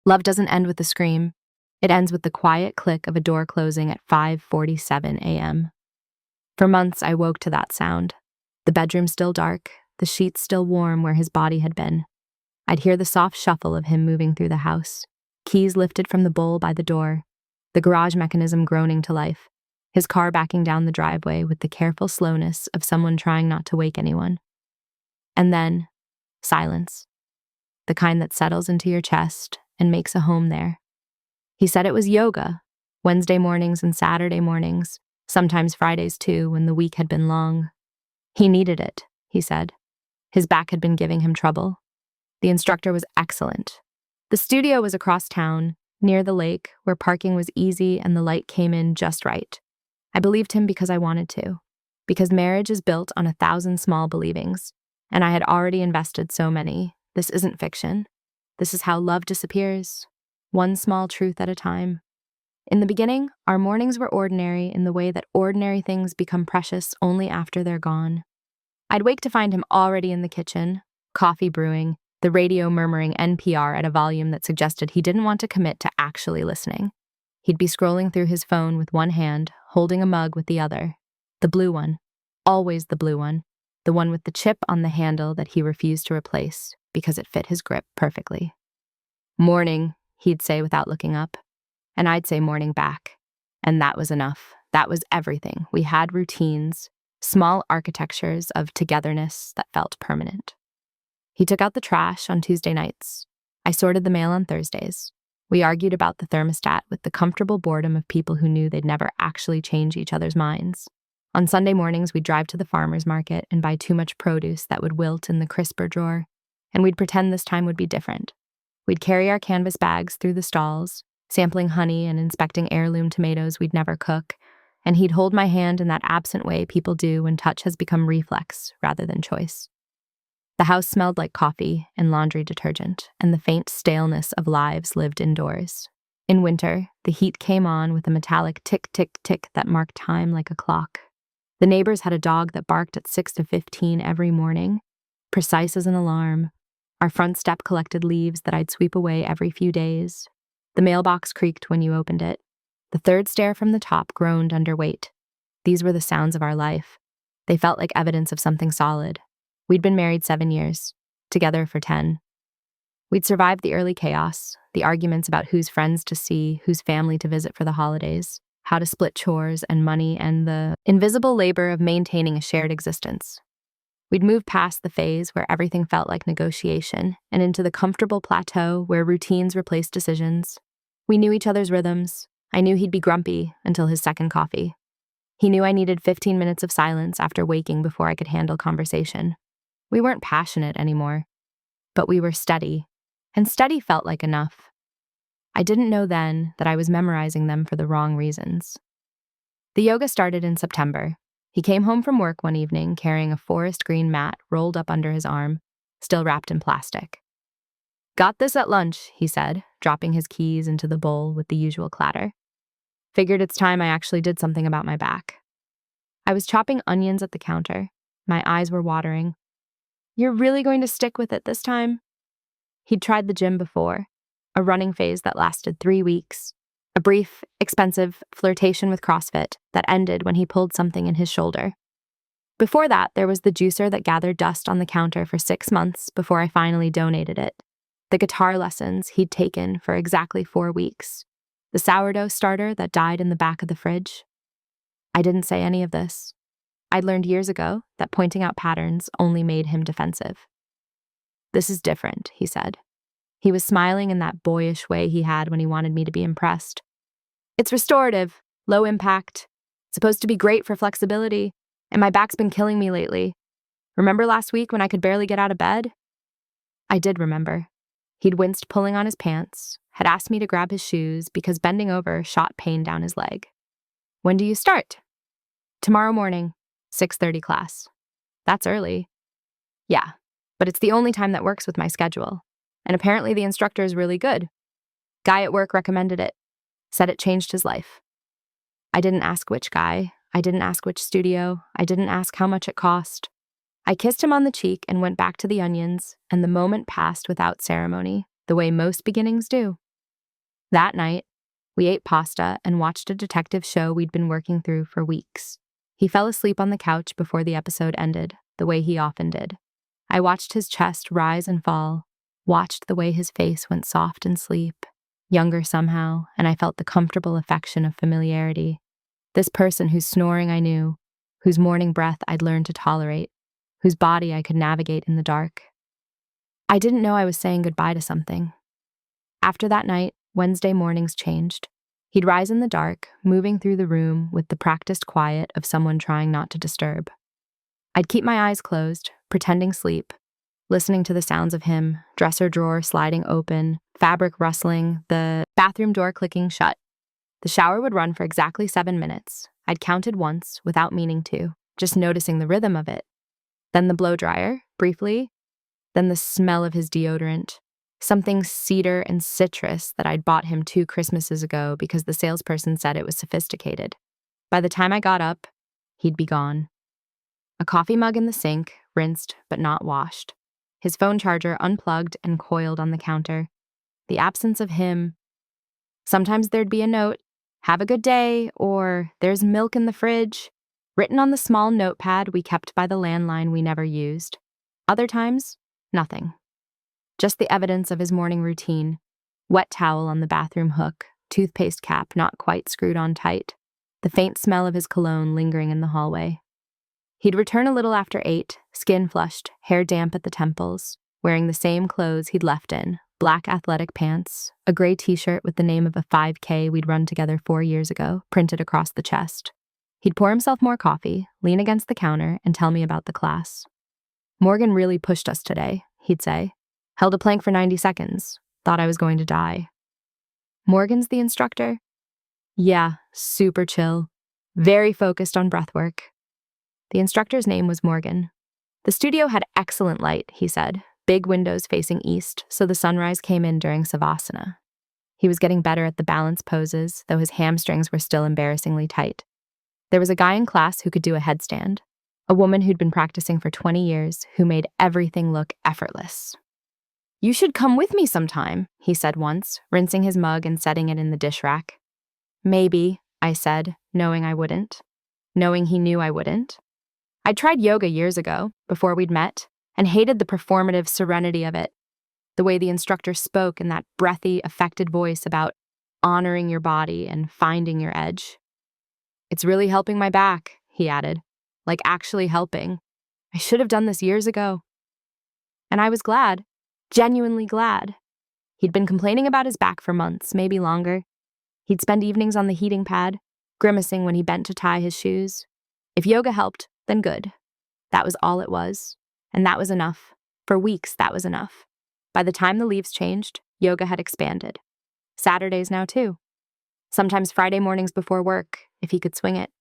Love doesn't end with a scream. It ends with the quiet click of a door closing at 5:47 a.m. For months, I woke to that sound. The bedroom still dark, the sheets still warm where his body had been. I'd hear the soft shuffle of him moving through the house, keys lifted from the bowl by the door, the garage mechanism groaning to life, his car backing down the driveway with the careful slowness of someone trying not to wake anyone. And then, silence. The kind that settles into your chest and makes a home there. He said it was yoga, Wednesday mornings and Saturday mornings, sometimes Fridays too, when the week had been long. He needed it, he said. His back had been giving him trouble. The instructor was excellent. The studio was across town, near the lake, where parking was easy and the light came in just right. I believed him because I wanted to, because marriage is built on 1,000 small believings, and I had already invested so many. This isn't fiction. This is how love disappears, one small truth at a time. In the beginning, our mornings were ordinary in the way that ordinary things become precious only after they're gone. I'd wake to find him already in the kitchen, coffee brewing, the radio murmuring NPR at a volume that suggested he didn't want to commit to actually listening. He'd be scrolling through his phone with one hand, holding a mug with the other. The blue one. Always the blue one. The one with the chip on the handle that he refused to replace because it fit his grip perfectly. Morning, he'd say without looking up. And I'd say morning back. And that was enough. That was everything. We had routines, small architectures of togetherness that felt permanent. He took out the trash on Tuesday nights. I sorted the mail on Thursdays. We argued about the thermostat with the comfortable boredom of people who knew they'd never actually change each other's minds. On Sunday mornings, we'd drive to the farmer's market and buy too much produce that would wilt in the crisper drawer, and we'd pretend this time would be different. We'd carry our canvas bags through the stalls, sampling honey and inspecting heirloom tomatoes we'd never cook, and he'd hold my hand in that absent way people do when touch has become reflex rather than choice. The house smelled like coffee and laundry detergent, and the faint staleness of lives lived indoors. In winter, the heat came on with a metallic tick-tick-tick that marked time like a clock. The neighbors had a dog that barked at 6 to 15 every morning, precise as an alarm. Our front step collected leaves that I'd sweep away every few days. The mailbox creaked when you opened it. The third stair from the top groaned under weight. These were the sounds of our life. They felt like evidence of something solid. We'd been married 7 years, together for 10. We'd survived the early chaos, the arguments about whose friends to see, whose family to visit for the holidays, how to split chores and money, and the invisible labor of maintaining a shared existence. We'd moved past the phase where everything felt like negotiation and into the comfortable plateau where routines replaced decisions. We knew each other's rhythms. I knew he'd be grumpy until his second coffee. He knew I needed 15 minutes of silence after waking before I could handle conversation. We weren't passionate anymore, but we were steady, and steady felt like enough. I didn't know then that I was memorizing them for the wrong reasons. The yoga started in September. He came home from work one evening carrying a forest green mat rolled up under his arm, still wrapped in plastic. "Got this at lunch," he said, dropping his keys into the bowl with the usual clatter. Figured it's time I actually did something about my back. I was chopping onions at the counter. My eyes were watering. "You're really going to stick with it this time?" He'd tried the gym before, a running phase that lasted 3 weeks, a brief, expensive flirtation with CrossFit that ended when he pulled something in his shoulder. Before that, there was the juicer that gathered dust on the counter for 6 months before I finally donated it, the guitar lessons he'd taken for exactly 4 weeks, the sourdough starter that died in the back of the fridge. I didn't say any of this. I'd learned years ago that pointing out patterns only made him defensive. "This is different," he said. He was smiling in that boyish way he had when he wanted me to be impressed. "It's restorative, low impact, supposed to be great for flexibility, and my back's been killing me lately. Remember last week when I could barely get out of bed?" I did remember. He'd winced pulling on his pants, had asked me to grab his shoes because bending over shot pain down his leg. "When do you start?" "Tomorrow morning, 6:30 class." "That's early." "Yeah, but it's the only time that works with my schedule. And apparently the instructor is really good. Guy at work recommended it. Said it changed his life." I didn't ask which guy. I didn't ask which studio. I didn't ask how much it cost. I kissed him on the cheek and went back to the onions, and the moment passed without ceremony, the way most beginnings do. That night, we ate pasta and watched a detective show we'd been working through for weeks. He fell asleep on the couch before the episode ended, the way he often did. I watched his chest rise and fall, watched the way his face went soft in sleep, younger somehow, and I felt the comfortable affection of familiarity. This person whose snoring I knew, whose morning breath I'd learned to tolerate, whose body I could navigate in the dark. I didn't know I was saying goodbye to something. After that night, Wednesday mornings changed. He'd rise in the dark, moving through the room with the practiced quiet of someone trying not to disturb. I'd keep my eyes closed, pretending sleep, listening to the sounds of him, dresser drawer sliding open, fabric rustling, the bathroom door clicking shut. The shower would run for exactly 7 minutes. I'd counted once, without meaning to, just noticing the rhythm of it. Then the blow dryer, briefly. Then the smell of his deodorant. Something cedar and citrus that I'd bought him 2 Christmases ago because the salesperson said it was sophisticated. By the time I got up, he'd be gone. A coffee mug in the sink, rinsed but not washed. His phone charger unplugged and coiled on the counter. The absence of him. Sometimes there'd be a note, "Have a good day," or "There's milk in the fridge," written on the small notepad we kept by the landline we never used. Other times, nothing. Just the evidence of his morning routine. Wet towel on the bathroom hook, toothpaste cap not quite screwed on tight, the faint smell of his cologne lingering in the hallway. He'd return a little after 8, skin flushed, hair damp at the temples, wearing the same clothes he'd left in, black athletic pants, a gray t-shirt with the name of a 5K we'd run together 4 years ago, printed across the chest. He'd pour himself more coffee, lean against the counter, and tell me about the class. "Morgan really pushed us today," he'd say. "Held a plank for 90 seconds. Thought I was going to die." "Morgan's the instructor?" "Yeah, super chill. Very focused on breath work." The instructor's name was Morgan. The studio had excellent light, he said, big windows facing east, so the sunrise came in during Savasana. He was getting better at the balance poses, though his hamstrings were still embarrassingly tight. There was a guy in class who could do a headstand, a woman who'd been practicing for 20 years who made everything look effortless. "You should come with me sometime," he said once, rinsing his mug and setting it in the dish rack. "Maybe," I said, knowing I wouldn't. Knowing he knew I wouldn't. I'd tried yoga years ago, before we'd met, and hated the performative serenity of it, the way the instructor spoke in that breathy, affected voice about honoring your body and finding your edge. "It's really helping my back," he added, like actually helping. "I should have done this years ago." And I was glad, genuinely glad. He'd been complaining about his back for months, maybe longer. He'd spend evenings on the heating pad, grimacing when he bent to tie his shoes. If yoga helped, then good. That was all it was. And that was enough. For weeks, that was enough. By the time the leaves changed, yoga had expanded. Saturdays now, too. Sometimes Friday mornings before work, if he could swing it.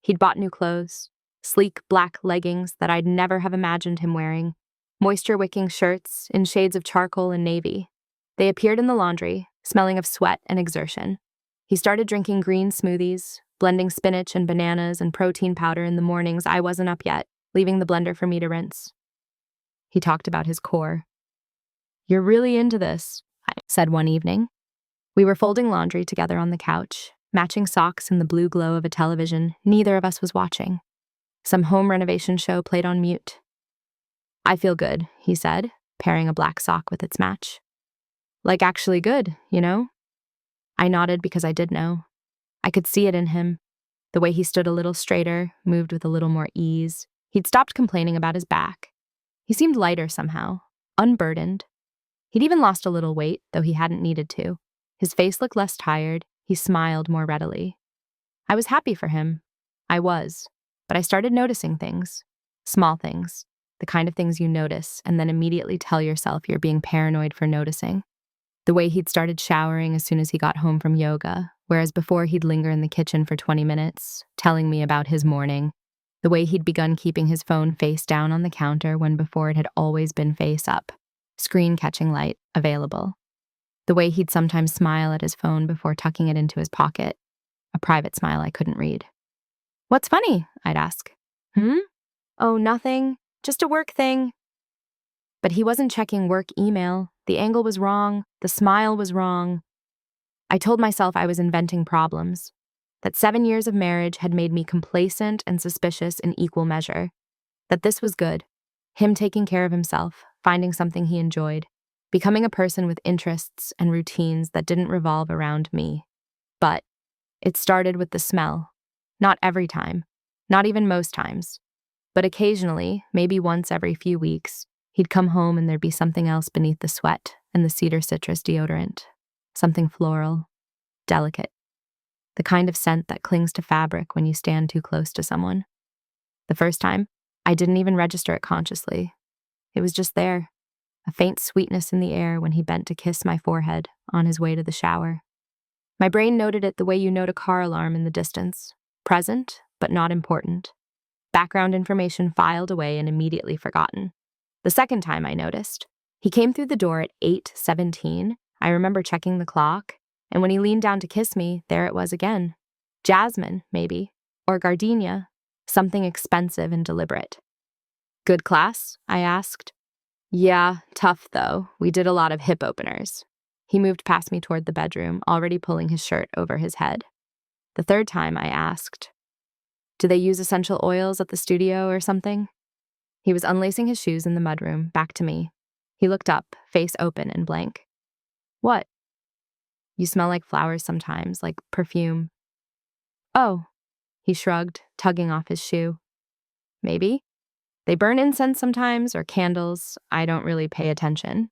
He'd bought new clothes, sleek black leggings that I'd never have imagined him wearing, moisture-wicking shirts in shades of charcoal and navy. They appeared in the laundry, smelling of sweat and exertion. He started drinking green smoothies, blending spinach and bananas and protein powder in the mornings I wasn't up yet, leaving the blender for me to rinse. He talked about his core. "You're really into this," I said one evening. We were folding laundry together on the couch, matching socks in the blue glow of a television neither of us was watching. Some home renovation show played on mute. "I feel good," he said, pairing a black sock with its match. "Like actually good, you know?" I nodded because I did know. I could see it in him. The way he stood a little straighter, moved with a little more ease. He'd stopped complaining about his back. He seemed lighter somehow, unburdened. He'd even lost a little weight, though he hadn't needed to. His face looked less tired. He smiled more readily. I was happy for him. I was. But I started noticing things. Small things. The kind of things you notice and then immediately tell yourself you're being paranoid for noticing. The way he'd started showering as soon as he got home from yoga, whereas before he'd linger in the kitchen for 20 minutes, telling me about his morning. The way he'd begun keeping his phone face down on the counter when before it had always been face up. Screen catching light available. The way he'd sometimes smile at his phone before tucking it into his pocket. A private smile I couldn't read. "What's funny?" I'd ask. "Oh, nothing. Just a work thing." But he wasn't checking work email. The angle was wrong. The smile was wrong. I told myself I was inventing problems, that 7 years of marriage had made me complacent and suspicious in equal measure, that this was good, him taking care of himself, finding something he enjoyed, becoming a person with interests and routines that didn't revolve around me. But it started with the smell. Not every time, not even most times, but occasionally, maybe once every few weeks, he'd come home and there'd be something else beneath the sweat and the cedar citrus deodorant. Something floral, delicate, the kind of scent that clings to fabric when you stand too close to someone. The first time, I didn't even register it consciously. It was just there, a faint sweetness in the air when he bent to kiss my forehead on his way to the shower. My brain noted it the way you note a car alarm in the distance, present, but not important. Background information filed away and immediately forgotten. The second time I noticed, he came through the door at 8:17. I remember checking the clock, and when he leaned down to kiss me, there it was again. Jasmine, maybe, or gardenia, something expensive and deliberate. Good class? I asked. Yeah, tough though. We did a lot of hip openers. He moved past me toward the bedroom, already pulling his shirt over his head. The third time I asked, do they use essential oils at the studio or something? He was unlacing his shoes in the mudroom, back to me. He looked up, face open and blank. What? You smell like flowers sometimes, like perfume. Oh, he shrugged, tugging off his shoe. Maybe. They burn incense sometimes, or candles. I don't really pay attention.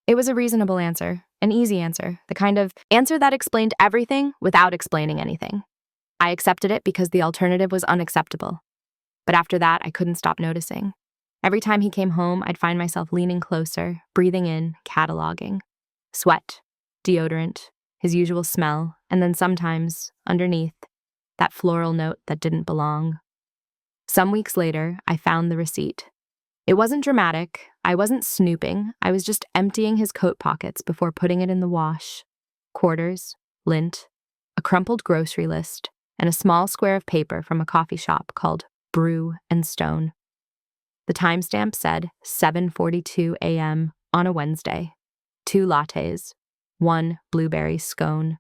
It was a reasonable answer, an easy answer, the kind of answer that explained everything without explaining anything. I accepted it because the alternative was unacceptable. But after that, I couldn't stop noticing. Every time he came home, I'd find myself leaning closer, breathing in, cataloging. Sweat, deodorant, his usual smell, and then sometimes, underneath, that floral note that didn't belong. Some weeks later, I found the receipt. It wasn't dramatic. I wasn't snooping. I was just emptying his coat pockets before putting it in the wash. Quarters, lint, a crumpled grocery list, and a small square of paper from a coffee shop called Brew and Stone. The timestamp said 7:42 a.m. on a Wednesday. 2 lattes, 1 blueberry scone.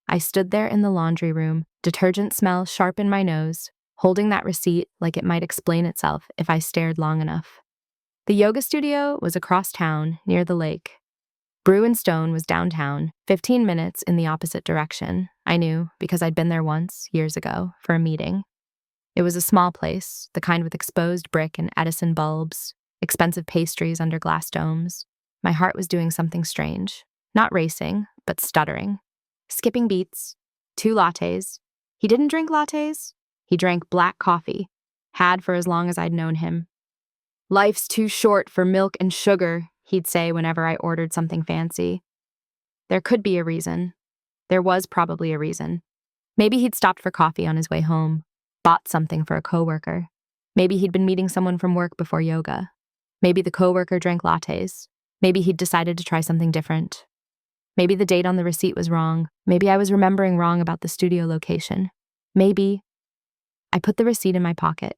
I stood there in the laundry room, detergent smell sharp in my nose, holding that receipt like it might explain itself if I stared long enough. The yoga studio was across town, near the lake. Brew and Stone was downtown, 15 minutes in the opposite direction. I knew, because I'd been there once, years ago, for a meeting. It was a small place, the kind with exposed brick and Edison bulbs, expensive pastries under glass domes. My heart was doing something strange. Not racing, but stuttering. Skipping beats. 2 lattes. He didn't drink lattes. He drank black coffee. Had for as long as I'd known him. Life's too short for milk and sugar, he'd say whenever I ordered something fancy. There could be a reason. There was probably a reason. Maybe he'd stopped for coffee on his way home, bought something for a coworker. Maybe he'd been meeting someone from work before yoga. Maybe the coworker drank lattes. Maybe he'd decided to try something different. Maybe the date on the receipt was wrong. Maybe I was remembering wrong about the studio location. Maybe. I put the receipt in my pocket.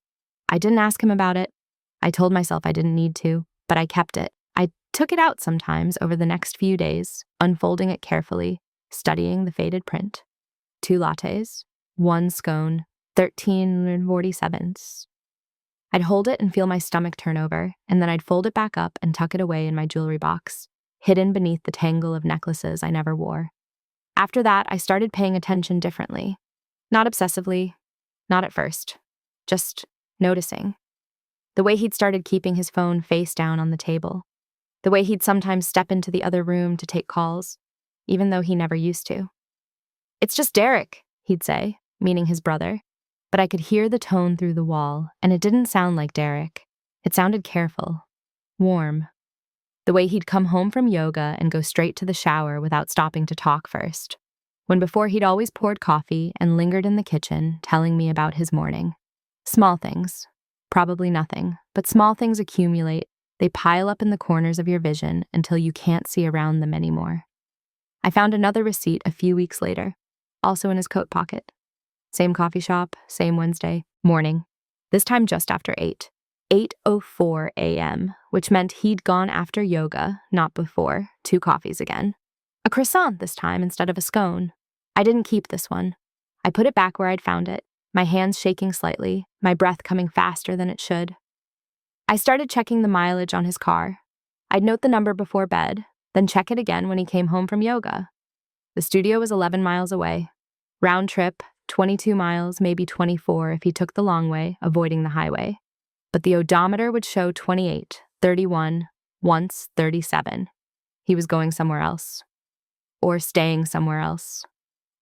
I didn't ask him about it. I told myself I didn't need to, but I kept it. I took it out sometimes over the next few days, unfolding it carefully, studying the faded print. 2 lattes, 1 scone, 13.47. I'd hold it and feel my stomach turn over, and then I'd fold it back up and tuck it away in my jewelry box, hidden beneath the tangle of necklaces I never wore. After that, I started paying attention differently. Not obsessively, not at first, just noticing. The way he'd started keeping his phone face down on the table. The way he'd sometimes step into the other room to take calls, even though he never used to. It's just Derek, he'd say, meaning his brother. But I could hear the tone through the wall, and it didn't sound like Derek. It sounded careful, warm. The way he'd come home from yoga and go straight to the shower without stopping to talk first. When before he'd always poured coffee and lingered in the kitchen, telling me about his morning. Small things. Probably nothing, but small things accumulate. They pile up in the corners of your vision until you can't see around them anymore. I found another receipt a few weeks later, also in his coat pocket. Same coffee shop, same Wednesday morning, this time just after 8. 8:04 a.m., which meant he'd gone after yoga, not before, 2 coffees again. A croissant this time instead of a scone. I didn't keep this one. I put it back where I'd found it, my hands shaking slightly, my breath coming faster than it should. I started checking the mileage on his car. I'd note the number before bed, then check it again when he came home from yoga. The studio was 11 miles away. Round trip, 22 miles, maybe 24 if he took the long way, avoiding the highway. But the odometer would show 28, 31, once 37. He was going somewhere else. Or staying somewhere else.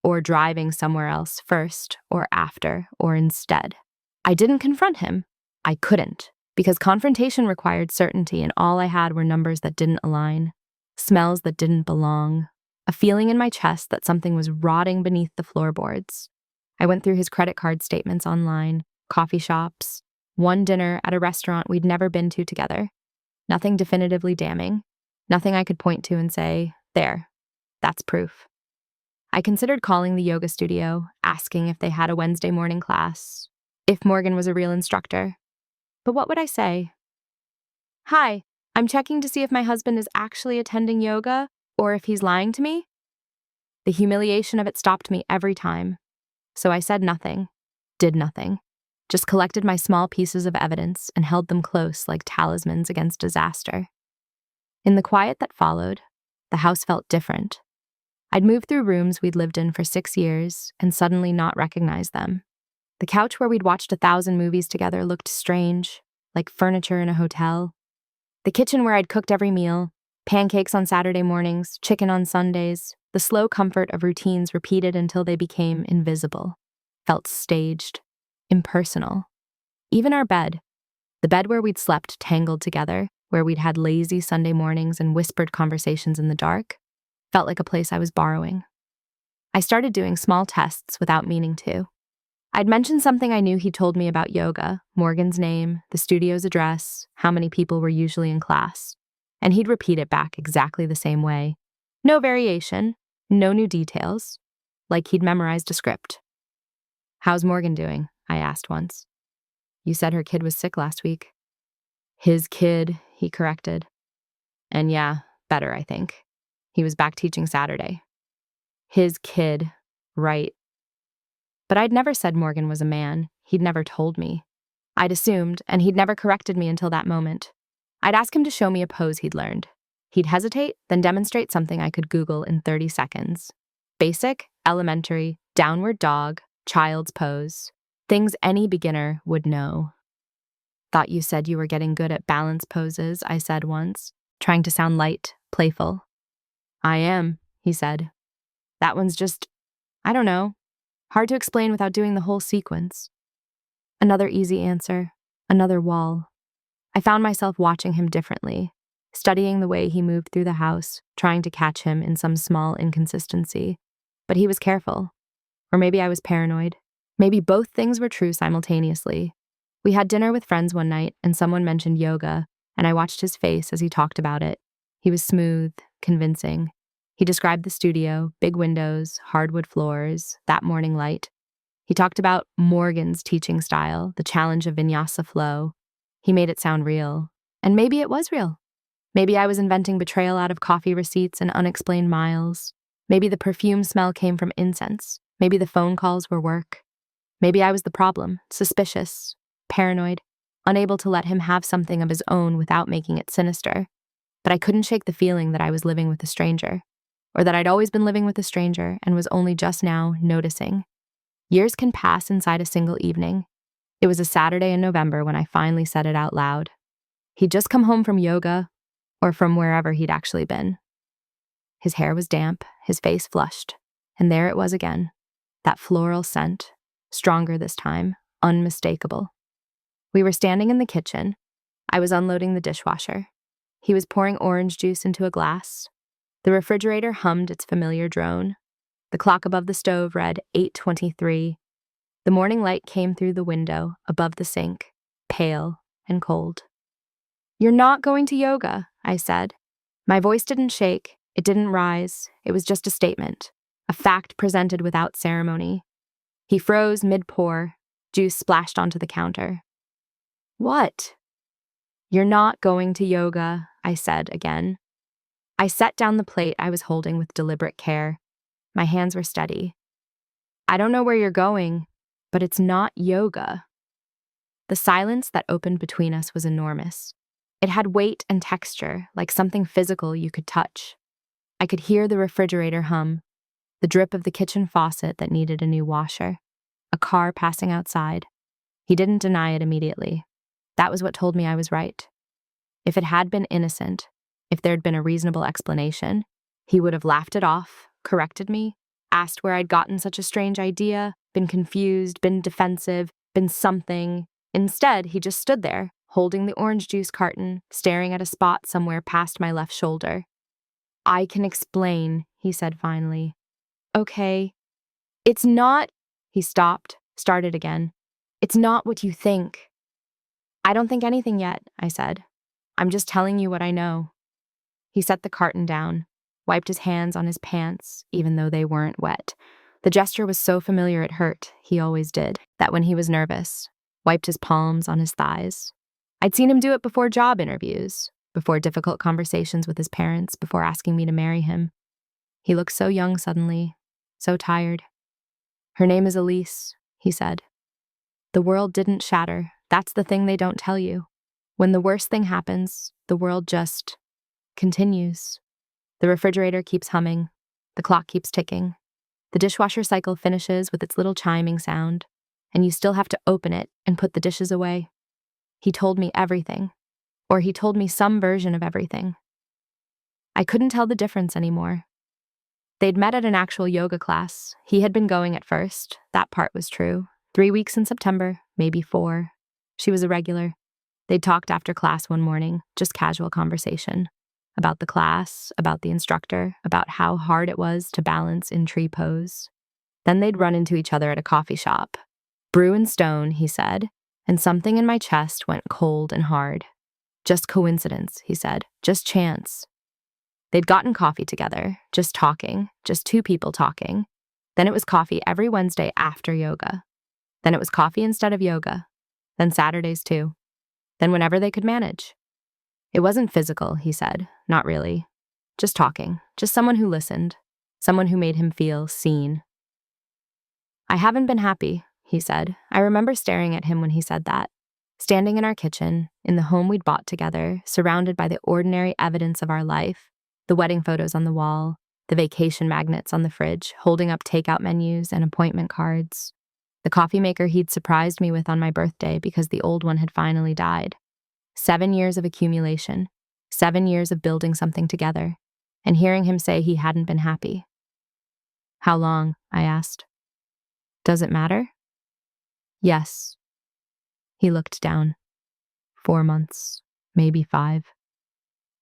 Or driving somewhere else first, or after, or instead. I didn't confront him. I couldn't, because confrontation required certainty, and all I had were numbers that didn't align, smells that didn't belong, a feeling in my chest that something was rotting beneath the floorboards. I went through his credit card statements online, coffee shops, one dinner at a restaurant we'd never been to together. Nothing definitively damning, nothing I could point to and say, there, that's proof. I considered calling the yoga studio, asking if they had a Wednesday morning class, if Morgan was a real instructor. But what would I say? Hi, I'm checking to see if my husband is actually attending yoga or if he's lying to me. The humiliation of it stopped me every time. So I said nothing, did nothing, just collected my small pieces of evidence and held them close like talismans against disaster. In the quiet that followed, the house felt different. I'd moved through rooms we'd lived in for 6 years and suddenly not recognized them. The couch where we'd watched 1,000 movies together looked strange, like furniture in a hotel. The kitchen where I'd cooked every meal, pancakes on Saturday mornings, chicken on Sundays, the slow comfort of routines repeated until they became invisible, felt staged, impersonal. Even our bed, the bed where we'd slept tangled together, where we'd had lazy Sunday mornings and whispered conversations in the dark, felt like a place I was borrowing. I started doing small tests without meaning to. I'd mentioned something I knew he'd told me about yoga, Morgan's name, the studio's address, how many people were usually in class, and he'd repeat it back exactly the same way. No variation, no new details, like he'd memorized a script. How's Morgan doing? I asked once. You said her kid was sick last week. His kid, he corrected. And yeah, better, I think. He was back teaching Saturday. His kid, right. But I'd never said Morgan was a man. He'd never told me. I'd assumed, and he'd never corrected me until that moment. I'd ask him to show me a pose he'd learned. He'd hesitate, then demonstrate something I could Google in 30 seconds. Basic, elementary, downward dog, child's pose. Things any beginner would know. Thought you said you were getting good at balance poses, I said once, trying to sound light, playful. I am, he said. That one's just, I don't know, hard to explain without doing the whole sequence. Another easy answer, another wall. I found myself watching him differently, studying the way he moved through the house, trying to catch him in some small inconsistency. But he was careful. Or maybe I was paranoid. Maybe both things were true simultaneously. We had dinner with friends one night, and someone mentioned yoga, and I watched his face as he talked about it. He was smooth, convincing. He described the studio, big windows, hardwood floors, that morning light. He talked about Morgan's teaching style, the challenge of vinyasa flow. He made it sound real. And maybe it was real. Maybe I was inventing betrayal out of coffee receipts and unexplained miles. Maybe the perfume smell came from incense. Maybe the phone calls were work. Maybe I was the problem, suspicious, paranoid, unable to let him have something of his own without making it sinister. But I couldn't shake the feeling that I was living with a stranger, or that I'd always been living with a stranger and was only just now noticing. Years can pass inside a single evening. It was a Saturday in November when I finally said it out loud. He'd just come home from yoga, or from wherever he'd actually been. His hair was damp, his face flushed, and there it was again, that floral scent, stronger this time, unmistakable. We were standing in the kitchen. I was unloading the dishwasher. He was pouring orange juice into a glass. The refrigerator hummed its familiar drone. The clock above the stove read 8:23. The morning light came through the window above the sink, pale and cold. You're not going to yoga, I said. My voice didn't shake. It didn't rise. It was just a statement, a fact presented without ceremony. He froze mid-pour. Juice splashed onto the counter. What? You're not going to yoga, I said again. I set down the plate I was holding with deliberate care. My hands were steady. I don't know where you're going, but it's not yoga. The silence that opened between us was enormous. It had weight and texture, like something physical you could touch. I could hear the refrigerator hum, the drip of the kitchen faucet that needed a new washer, a car passing outside. He didn't deny it immediately. That was what told me I was right. If it had been innocent, if there'd been a reasonable explanation, he would have laughed it off, corrected me, asked where I'd gotten such a strange idea, been confused, been defensive, been something. Instead, he just stood there, holding the orange juice carton, staring at a spot somewhere past my left shoulder. I can explain, he said finally. Okay. It's not. He stopped, started again. It's not what you think. I don't think anything yet, I said. I'm just telling you what I know. He set the carton down, wiped his hands on his pants, even though they weren't wet. The gesture was so familiar it hurt, he always did, that when he was nervous, wiped his palms on his thighs. I'd seen him do it before job interviews, before difficult conversations with his parents, before asking me to marry him. He looked so young suddenly, so tired. Her name is Elise, he said. The world didn't shatter. That's the thing they don't tell you. When the worst thing happens, the world just continues. The refrigerator keeps humming. The clock keeps ticking. The dishwasher cycle finishes with its little chiming sound, and you still have to open it and put the dishes away. He told me everything, or he told me some version of everything. I couldn't tell the difference anymore. They'd met at an actual yoga class. He had been going at first. That part was true. 3 weeks in September, maybe 4. She was a regular. They'd talked after class one morning, just casual conversation. About the class, about the instructor, about how hard it was to balance in tree pose. Then they'd run into each other at a coffee shop. Brew and stone, he said, and something in my chest went cold and hard. Just coincidence, he said, just chance. They'd gotten coffee together, just talking, just two people talking. Then it was coffee every Wednesday after yoga. Then it was coffee instead of yoga. Then Saturdays too. Then whenever they could manage. It wasn't physical, he said, not really. Just talking, just someone who listened, someone who made him feel seen. I haven't been happy, he said. I remember staring at him when he said that. Standing in our kitchen, in the home we'd bought together, surrounded by the ordinary evidence of our life, the wedding photos on the wall, the vacation magnets on the fridge, holding up takeout menus and appointment cards. The coffee maker he'd surprised me with on my birthday because the old one had finally died. 7 years of accumulation, 7 years of building something together, and hearing him say he hadn't been happy. How long? I asked. Does it matter? Yes. He looked down. 4 months, maybe 5.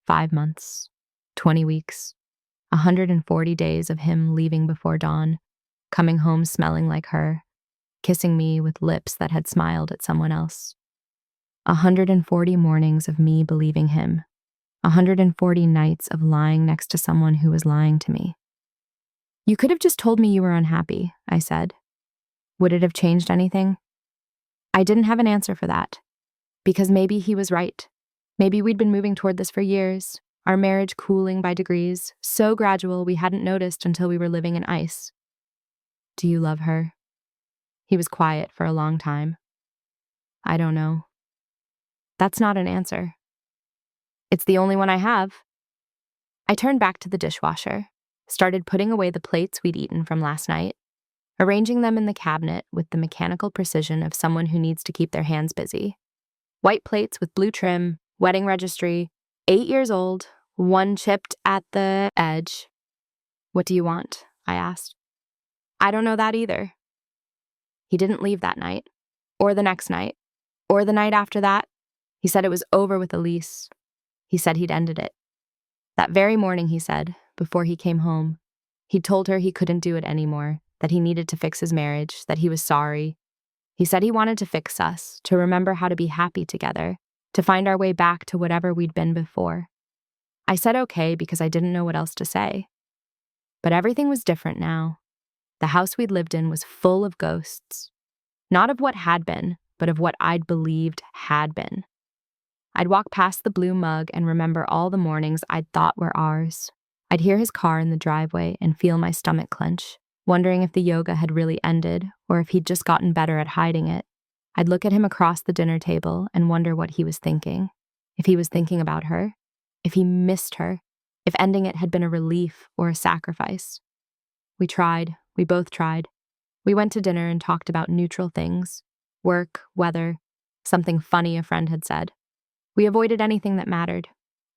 5 months, 20 weeks, 140 days of him leaving before dawn, coming home smelling like her, kissing me with lips that had smiled at someone else. 140 mornings of me believing him. 140 nights of lying next to someone who was lying to me. You could have just told me you were unhappy, I said. Would it have changed anything? I didn't have an answer for that. Because maybe he was right. Maybe we'd been moving toward this for years, our marriage cooling by degrees, so gradual we hadn't noticed until we were living in ice. Do you love her? He was quiet for a long time. I don't know. That's not an answer. It's the only one I have. I turned back to the dishwasher, started putting away the plates we'd eaten from last night, arranging them in the cabinet with the mechanical precision of someone who needs to keep their hands busy. White plates with blue trim, wedding registry, 8 years old, one chipped at the edge. What do you want? I asked. I don't know that either. He didn't leave that night, or the next night, or the night after that. He said it was over with Elise. He said he'd ended it. That very morning, he said, before he came home, he'd told her he couldn't do it anymore, that he needed to fix his marriage, that he was sorry. He said he wanted to fix us, to remember how to be happy together, to find our way back to whatever we'd been before. I said okay because I didn't know what else to say. But everything was different now. The house we'd lived in was full of ghosts. Not of what had been, but of what I'd believed had been. I'd walk past the blue mug and remember all the mornings I'd thought were ours. I'd hear his car in the driveway and feel my stomach clench, wondering if the yoga had really ended or if he'd just gotten better at hiding it. I'd look at him across the dinner table and wonder what he was thinking. If he was thinking about her, if he missed her, if ending it had been a relief or a sacrifice. We both tried. We went to dinner and talked about neutral things, work, weather, something funny a friend had said. We avoided anything that mattered.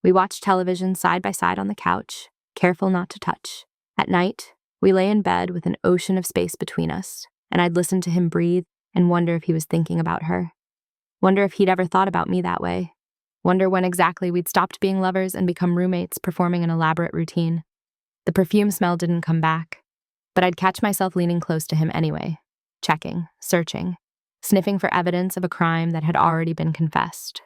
We watched television side by side on the couch, careful not to touch. At night, we lay in bed with an ocean of space between us, and I'd listen to him breathe and wonder if he was thinking about her. Wonder if he'd ever thought about me that way. Wonder when exactly we'd stopped being lovers and become roommates performing an elaborate routine. The perfume smell didn't come back, but I'd catch myself leaning close to him anyway, checking, searching, sniffing for evidence of a crime that had already been confessed.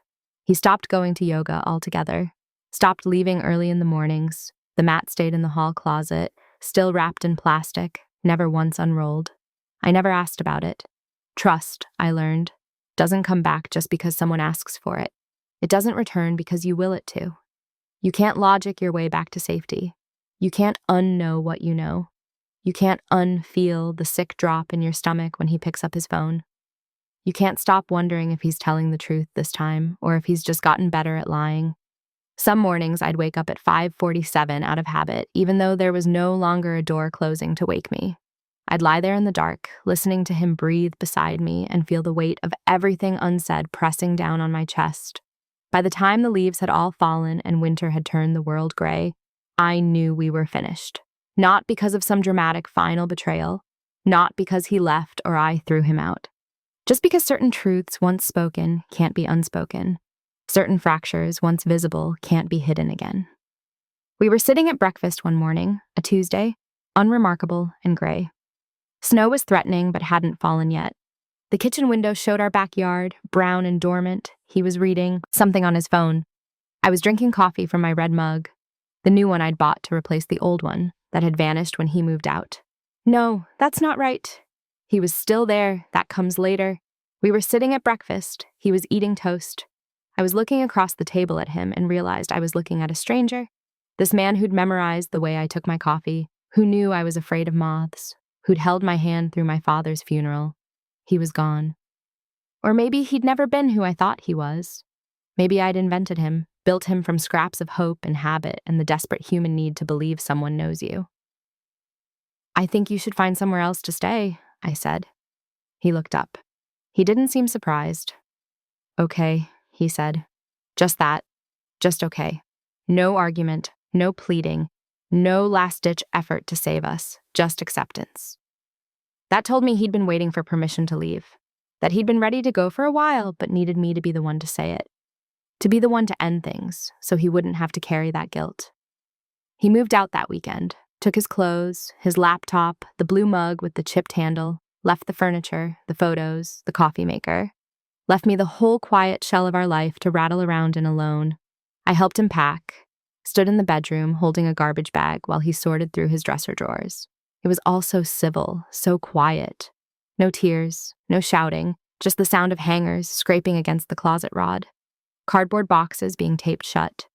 He stopped going to yoga altogether, stopped leaving early in the mornings. The mat stayed in the hall closet, still wrapped in plastic, never once unrolled. I never asked about it. Trust, I learned, doesn't come back just because someone asks for it. It doesn't return because you will it to. You can't logic your way back to safety. You can't unknow what you know. You can't unfeel the sick drop in your stomach when he picks up his phone. You can't stop wondering if he's telling the truth this time, or if he's just gotten better at lying. Some mornings I'd wake up at 5:47 out of habit, even though there was no longer a door closing to wake me. I'd lie there in the dark, listening to him breathe beside me and feel the weight of everything unsaid pressing down on my chest. By the time the leaves had all fallen and winter had turned the world gray, I knew we were finished. Not because of some dramatic final betrayal, not because he left or I threw him out. Just because certain truths once spoken can't be unspoken. Certain fractures once visible can't be hidden again. We were sitting at breakfast one morning, a Tuesday, unremarkable and gray. Snow was threatening but hadn't fallen yet. The kitchen window showed our backyard, brown and dormant. He was reading something on his phone. I was drinking coffee from my red mug, the new one I'd bought to replace the old one that had vanished when he moved out. No, that's not right. He was still there. That comes later. We were sitting at breakfast. He was eating toast. I was looking across the table at him and realized I was looking at a stranger. This man who'd memorized the way I took my coffee, who knew I was afraid of moths, who'd held my hand through my father's funeral. He was gone. Or maybe he'd never been who I thought he was. Maybe I'd invented him, built him from scraps of hope and habit and the desperate human need to believe someone knows you. I think you should find somewhere else to stay, I said. He looked up. He didn't seem surprised. Okay, he said. Just that. Just okay. No argument, no pleading, no last-ditch effort to save us, just acceptance. That told me he'd been waiting for permission to leave, that he'd been ready to go for a while but needed me to be the one to say it, to be the one to end things so he wouldn't have to carry that guilt. He moved out that weekend, took his clothes, his laptop, the blue mug with the chipped handle, left the furniture, the photos, the coffee maker, left me the whole quiet shell of our life to rattle around in alone. I helped him pack, stood in the bedroom holding a garbage bag while he sorted through his dresser drawers. It was all so civil, so quiet. No tears, no shouting, just the sound of hangers scraping against the closet rod, cardboard boxes being taped shut,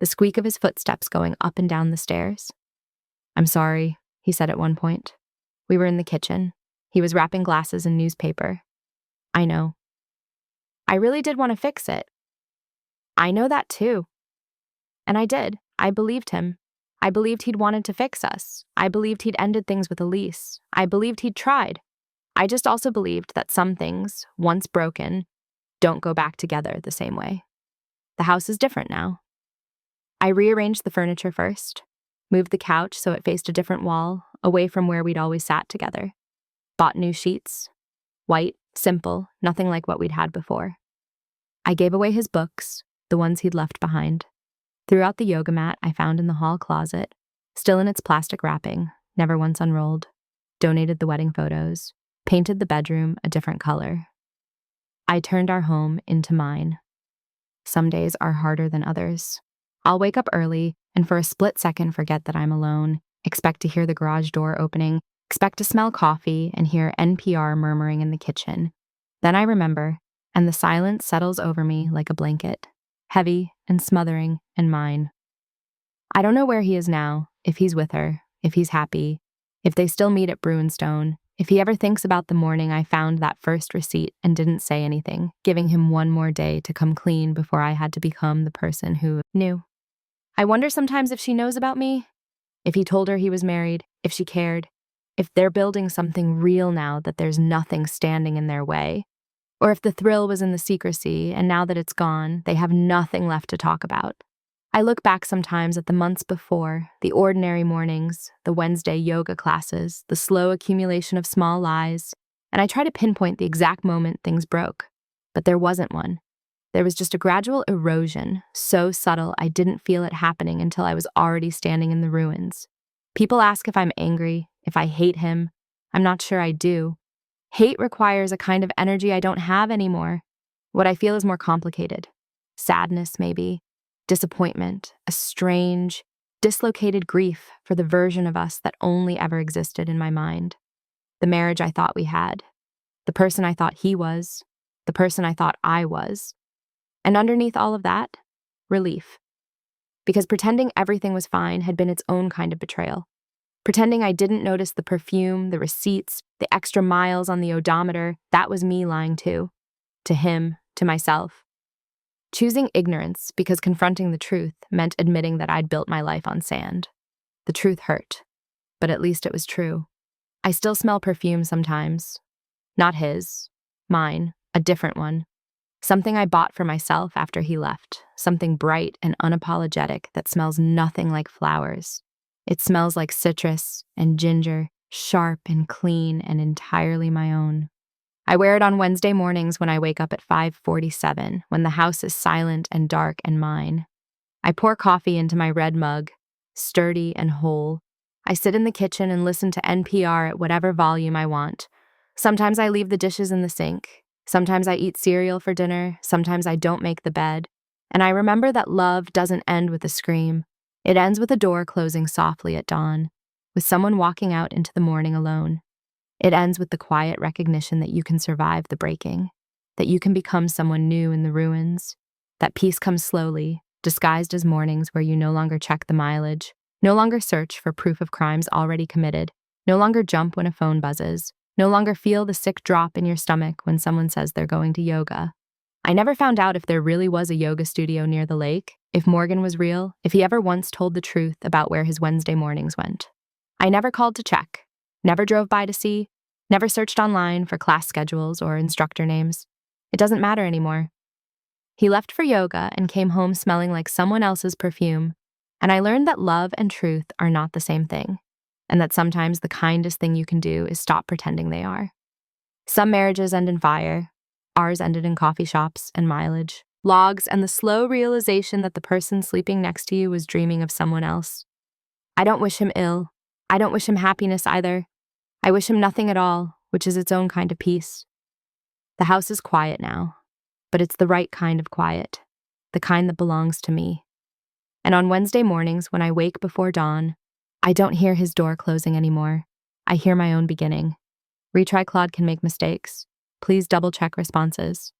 the squeak of his footsteps going up and down the stairs. I'm sorry, he said at one point. We were in the kitchen. He was wrapping glasses in newspaper. I know. I really did want to fix it. I know that too. And I did. I believed him. I believed he'd wanted to fix us. I believed he'd ended things with Elise. I believed he'd tried. I just also believed that some things, once broken, don't go back together the same way. The house is different now. I rearranged the furniture first, moved the couch so it faced a different wall, away from where we'd always sat together. Bought new sheets. White, simple, nothing like what we'd had before. I gave away his books, the ones he'd left behind. Threw out the yoga mat I found in the hall closet, still in its plastic wrapping, never once unrolled. Donated the wedding photos, painted the bedroom a different color. I turned our home into mine. Some days are harder than others. I'll wake up early and for a split second forget that I'm alone, expect to hear the garage door opening, expect to smell coffee and hear NPR murmuring in the kitchen. Then I remember, and the silence settles over me like a blanket. heavy and smothering and mine. I don't know where he is now, if he's with her, if he's happy, if they still meet at Bruinstone, if he ever thinks about the morning I found that first receipt and didn't say anything, giving him one more day to come clean before I had to become the person who knew. I wonder sometimes if she knows about me, if he told her he was married, if she cared, if they're building something real now that there's nothing standing in their way, or if the thrill was in the secrecy and now that it's gone, they have nothing left to talk about. I look back sometimes at the months before, the ordinary mornings, the Wednesday yoga classes, the slow accumulation of small lies, and I try to pinpoint the exact moment things broke. But there wasn't one. There was just a gradual erosion, so subtle I didn't feel it happening until I was already standing in the ruins. People ask if I'm angry, if I hate him. I'm not sure I do. Hate requires a kind of energy I don't have anymore. What I feel is more complicated. Sadness, maybe. Disappointment, a strange, dislocated grief for the version of us that only ever existed in my mind. The marriage I thought we had. The person I thought he was. The person I thought I was. And underneath all of that, relief. Because pretending everything was fine had been its own kind of betrayal. Pretending I didn't notice the perfume, the receipts, the extra miles on the odometer, that was me lying too. To him, to myself. Choosing ignorance because confronting the truth meant admitting that I'd built my life on sand. The truth hurt, but at least it was true. I still smell perfume sometimes. Not his, mine, a different one. Something I bought for myself after he left, something bright and unapologetic that smells nothing like flowers. It smells like citrus and ginger, sharp and clean and entirely my own. I wear it on Wednesday mornings when I wake up at 5:47, when the house is silent and dark and mine. I pour coffee into my red mug, sturdy and whole. I sit in the kitchen and listen to NPR at whatever volume I want. Sometimes I leave the dishes in the sink. Sometimes I eat cereal for dinner. Sometimes I don't make the bed. And I remember that love doesn't end with a scream. It ends with a door closing softly at dawn, with someone walking out into the morning alone. It ends with the quiet recognition that you can survive the breaking, that you can become someone new in the ruins, that peace comes slowly, disguised as mornings where you no longer check the mileage, no longer search for proof of crimes already committed, no longer jump when a phone buzzes, no longer feel the sick drop in your stomach when someone says they're going to yoga. I never found out if there really was a yoga studio near the lake, if Morgan was real, if he ever once told the truth about where his Wednesday mornings went. I never called to check. Never drove by to see, never searched online for class schedules or instructor names. It doesn't matter anymore. He left for yoga and came home smelling like someone else's perfume, and I learned that love and truth are not the same thing, and that sometimes the kindest thing you can do is stop pretending they are. Some marriages end in fire. Ours ended in coffee shops and mileage, logs, and the slow realization that the person sleeping next to you was dreaming of someone else. I don't wish him ill. I don't wish him happiness either. I wish him nothing at all, which is its own kind of peace. The house is quiet now, but it's the right kind of quiet, the kind that belongs to me. And on Wednesday mornings when I wake before dawn, I don't hear his door closing anymore. I hear my own beginning. Retry Claude can make mistakes. Please double-check responses.